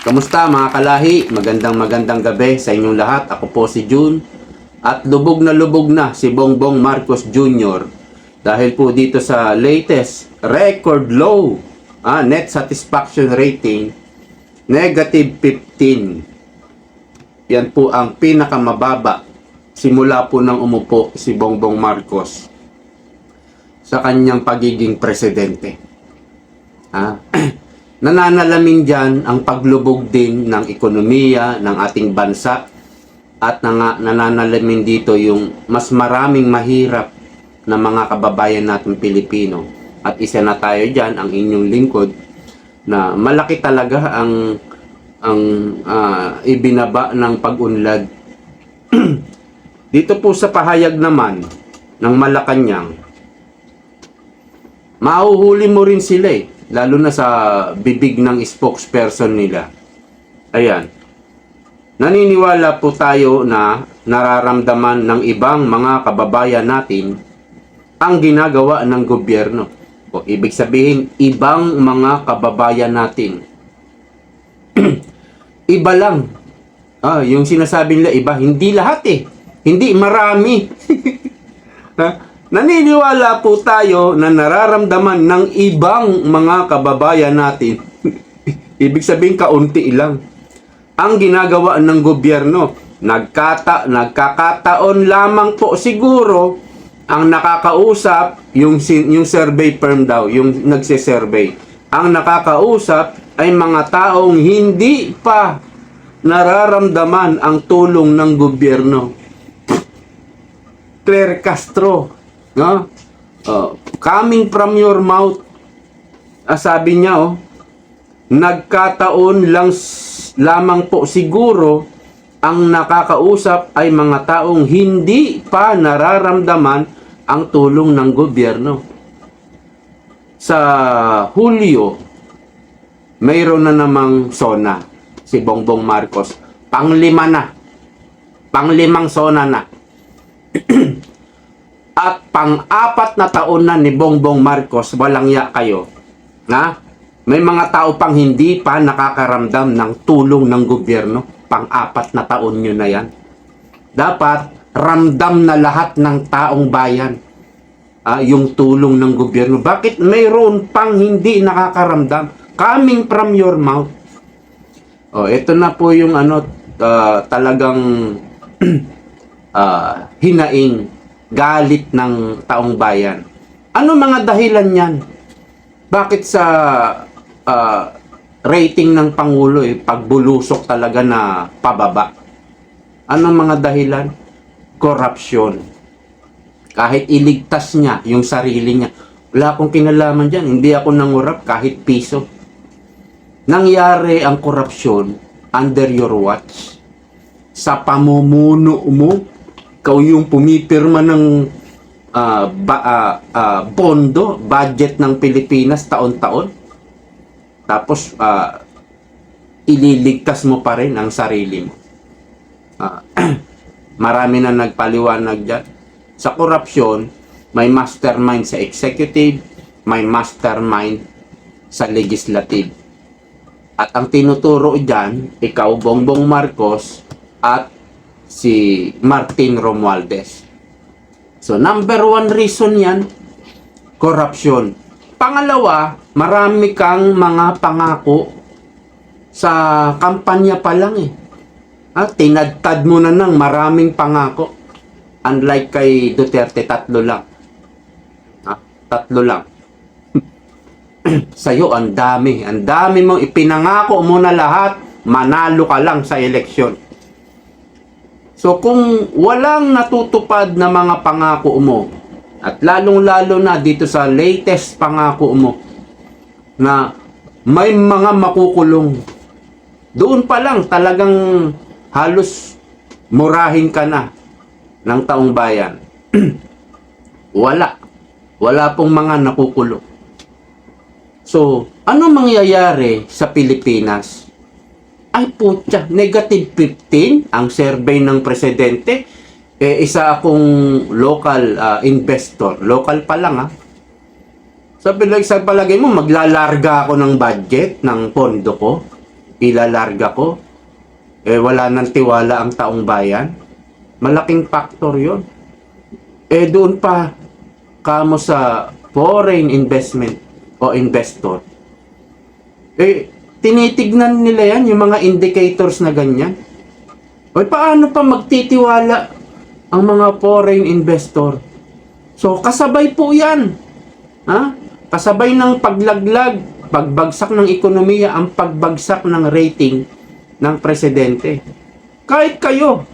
Kamusta mga kalahi? Magandang gabi sa inyong lahat. Ako po si June. At lubog na si Bongbong Marcos Jr. Dahil po dito sa latest record low net satisfaction rating, negative 15. Yan po ang pinakamababa simula po nang umupo si Bongbong Marcos sa kanyang pagiging presidente. Nananalamin dyan ang paglubog din ng ekonomiya ng ating bansa at nananalamin dito yung mas maraming mahirap na mga kababayan natin Pilipino. At isa na tayo dyan, ang inyong lingkod, na malaki talaga ang ibinaba ng pag-unlad. Dito po sa pahayag naman ng Malacanang, mahuhuli mo rin sila lalo na sa bibig ng spokesperson nila. Ayan. Naniniwala po tayo na nararamdaman ng ibang mga kababayan natin ang ginagawa ng gobyerno. O ibig sabihin, ibang mga kababayan natin. Iba lang. Yung sinasabi nila iba, hindi lahat Hindi marami. Naniniwala po tayo na nararamdaman ng ibang mga kababayan natin. Ibig sabihin kaunti lang ang ginagawa ng gobyerno. Nagkakataon lamang po siguro ang nakakausap yung survey firm daw, yung nagse-survey. Ang nakakausap ay mga taong hindi pa nararamdaman ang tulong ng gobyerno. Claire Castro, no? Coming from your mouth, sabi niya, nagkataon lamang po siguro ang nakakausap ay mga taong hindi pa nararamdaman ang tulong ng gobyerno. Sa Hulyo, mayroon na namang SONA si Bongbong Marcos. Panglimang SONA na. At pang-apat na taon na ni Bongbong Marcos, walang ya kayo. May mga tao pang hindi pa nakakaramdam ng tulong ng gobyerno. Pang-apat na taon nyo na yan. Dapat ramdam na lahat ng taong bayan yung tulong ng gobyerno. Bakit mayroon pang hindi nakakaramdam? Coming from your mouth. Ito na po yung talagang hinaing galit ng taong bayan. Ano mga dahilan yan? Bakit sa rating ng Pangulo pagbulusok talaga na pababa? Ano mga dahilan? Corruption. Kahit iligtas niya yung sarili niya, wala akong kinalaman dyan. Hindi ako nangurap kahit piso. Nangyari ang korupsyon under your watch. Sa pamumuno mo, ikaw yung pumipirma ng pondo, budget ng Pilipinas taon-taon. Tapos, ililigtas mo pa rin ang sarili mo. Marami na nagpaliwanag dyan. Sa korupsyon, may mastermind sa executive, may mastermind sa legislative. At ang tinuturo dyan, ikaw, Bongbong Marcos, at si Martin Romualdez. So, number one reason yan, corruption. Pangalawa, marami kang mga pangako sa kampanya pa lang tinadtad mo na ng maraming pangako. Unlike kay Duterte, 3 lang. 3 lang. Sa'yo, ang dami. Ang dami mong ipinangako mo na lahat, manalo ka lang sa eleksyon. So kung walang natutupad na mga pangako mo, at lalong-lalo na dito sa latest pangako mo, na may mga makukulong, doon pa lang talagang halos murahin ka na ng taong bayan. Wala pong mga nakukulong. So, ano mangyayari sa Pilipinas? Ay putya, negative 15 ang survey ng presidente. Isa akong local investor. Local pa lang Sabi lang, sa palagay mo, maglalarga ako ng budget ng pondo ko. ilalarga ko, wala nang tiwala ang taong bayan. Malaking factor yon. Doon pa kamo sa foreign investment o investor. Tinitignan nila yan, yung mga indicators na ganyan. Paano pa magtitiwala ang mga foreign investor? So, kasabay po yan. Kasabay ng paglaglag, pagbagsak ng ekonomiya, ang pagbagsak ng rating ng presidente. Kahit kayo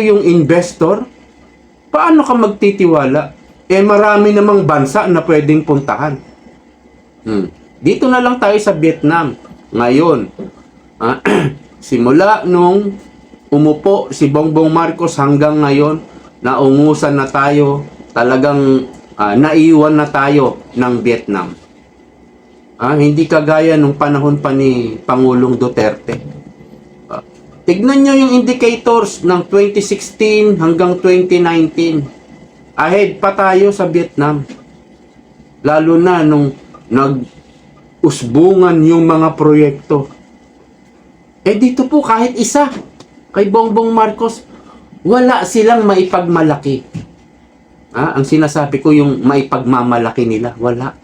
yung investor, paano ka magtitiwala? Marami namang bansa na pwedeng puntahan. Dito na lang tayo sa Vietnam. Ngayon, simula nung umupo si Bongbong Marcos hanggang ngayon, naungusan na tayo, talagang naiwan na tayo ng Vietnam. Hindi kagaya nung panahon pa ni Pangulong Duterte. Tignan nyo yung indicators ng 2016 hanggang 2019. Ahead pa tayo sa Vietnam. Lalo na nung nag-usbungan yung mga proyekto. Dito po kahit isa, kay Bongbong Marcos, wala silang maipagmalaki. Ang sinasabi ko yung maipagmamalaki nila, wala.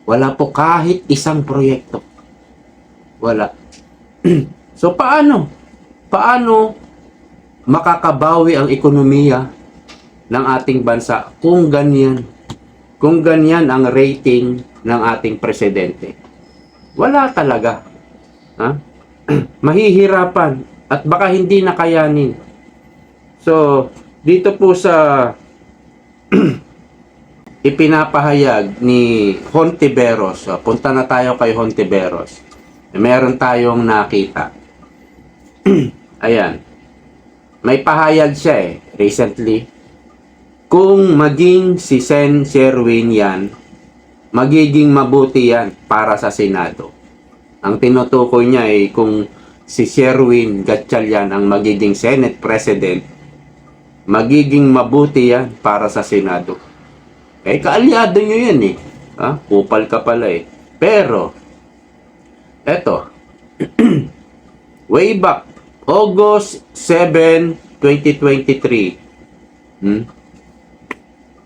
Wala po kahit isang proyekto. Wala. So paano? Paano makakabawi ang ekonomiya ng ating bansa kung ganyan? Kung ganyan ang rating ng ating presidente. Wala talaga. Mahihirapan at baka hindi nakayanin. So, dito po sa ipinapahayag ni Hontiveros. Punta na tayo kay Hontiveros. Meron tayong nakita. Ayan. May pahayag siya recently. Kung maging si Sen Sherwin yan, magiging mabuti yan para sa Senado. Ang tinutukoy niya kung si Sherwin Gatchalian ang magiging Senate President, magiging mabuti yan para sa Senado. Kaalyado nyo yan kupal ka pala Pero, eto, way back, August 7, 2023.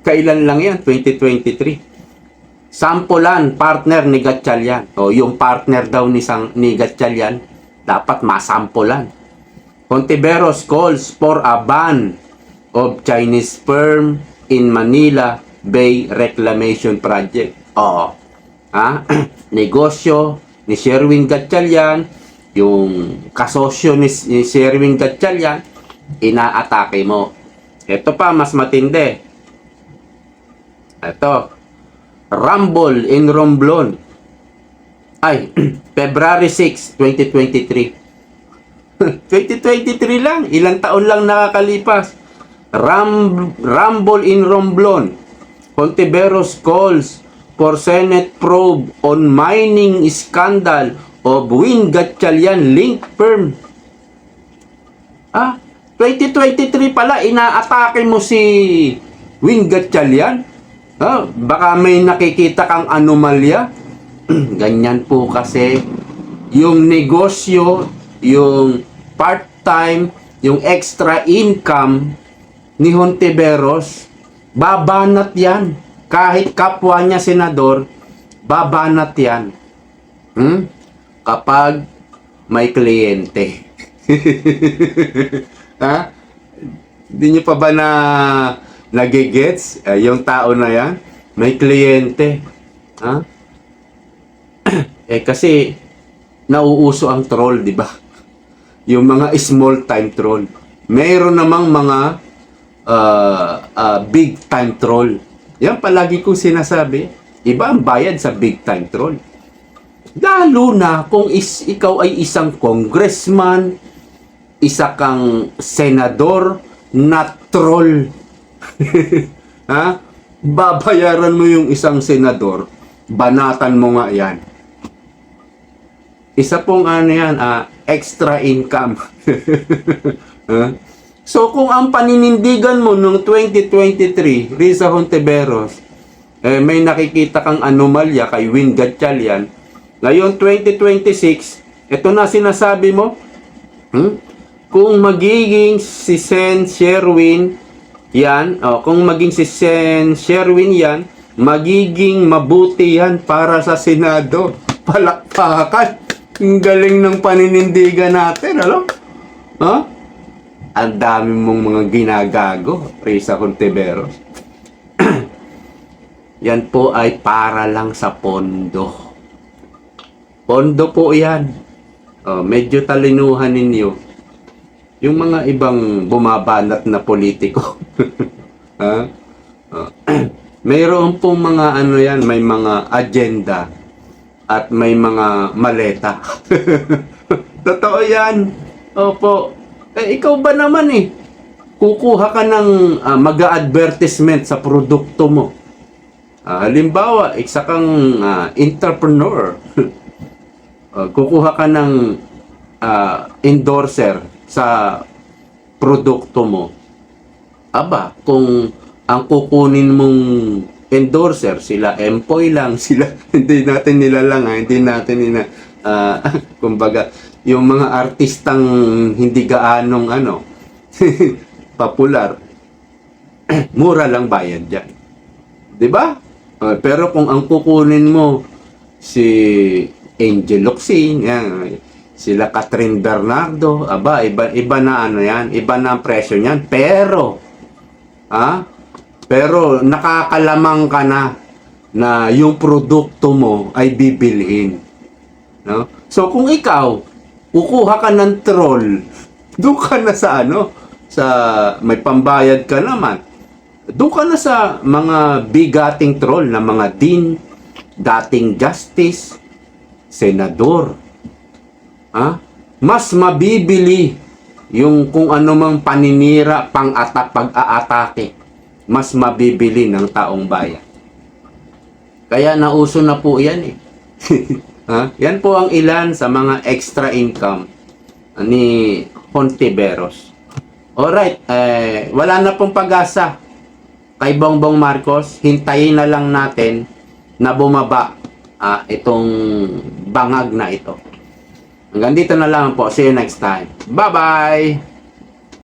Kailan lang yan? 2023. Sampulan, partner ni Gatchalian. Yung partner daw ni Gatchalian, dapat masampulan. Hontiveros calls for a ban of Chinese firm in Manila Bay Reclamation Project. Negosyo ni Sherwin Gatchalian, yung kasosyo ni Sherwin Gatchalian, inaatake mo. Ito pa, mas matindi. Ito, Rumble in Romblon. February 6, 2023. 2023 lang, ilang taon lang nakakalipas. Rumble in Romblon. Hontiveros calls for Senate probe on mining scandal of Win Gatchalian link firm. 2023 pala, inaatake mo si Win Gatchalian? Baka may nakikita kang anomalya. Ganyan po kasi yung negosyo, yung part-time, yung extra income ni Hontiveros, babanat yan. Kahit kapwa niya senador, babanat yan. Kapag may kliyente. Hindi nyo pa ba nagigets? Yung tao na yan, may kliyente. Kasi nauuso ang troll, di ba? Yung mga small time troll. Mayroon namang mga big time troll. Yan palagi kong sinasabi. Iba ang bayad sa big time troll. Lalo na kung ikaw ay isang congressman, isa kang senador na troll. Babayaran mo yung isang senador, banatan mo nga yan. Isa pong extra income. So kung ang paninindigan mo noong 2023, Risa Hontiveros, may nakikita kang anomalya kay Win Gatchalian, ngayon 2026, Ito na sinasabi mo. Kung magiging si Sen Sherwin yan, kung maging si Sen Sherwin yan, magiging mabuti yan para sa Senado. Palakpakan. Ang galing ng paninindigan natin, alam? Ang dami mong mga ginagago, Risa Hontiveros. Yan po ay para lang sa pondo. Pondo po yan. Medyo talinuhan ninyo. Yung mga ibang bumabanat na politiko. Mayroon pong mga ano yan, may mga agenda at may mga maleta. Totoo yan. Opo. Ikaw ba naman kukuha ka ng mag-advertisement sa produkto mo. Halimbawa, isa kang entrepreneur. Kukuha ka ng endorser sa produkto mo. Aba, kung ang kukunin mong endorser, sila employee lang, sila, hindi natin nilalang, hindi natin kumbaga, yung mga artistang hindi gaanong popular, mura lang bayad dyan. Diba? Pero kung ang kukunin mo si Angel Locsin, sila Catherine Bernardo, aba, iba na yan, iba na ang presyo niyan. Pero, pero nakakalamang ka na yung produkto mo ay bibilhin. No? So, kung ikaw, kukuha ka ng troll, doon ka na sa sa may pambayad ka naman. Doon ka na sa mga bigating troll na mga dean, dating justice, senador. Mas mabibili yung kung ano mang paninira, pag-aatake, mas mabibili ng taong bayan. Kaya nauso na po yan Yan po ang ilan sa mga extra income ni Hontiveros. Alright, wala na pong pag-asa kay Bongbong Marcos. Hintayin na lang natin na bumaba itong bangag na ito. Hanggang dito na lang po. See you next time. Bye-bye!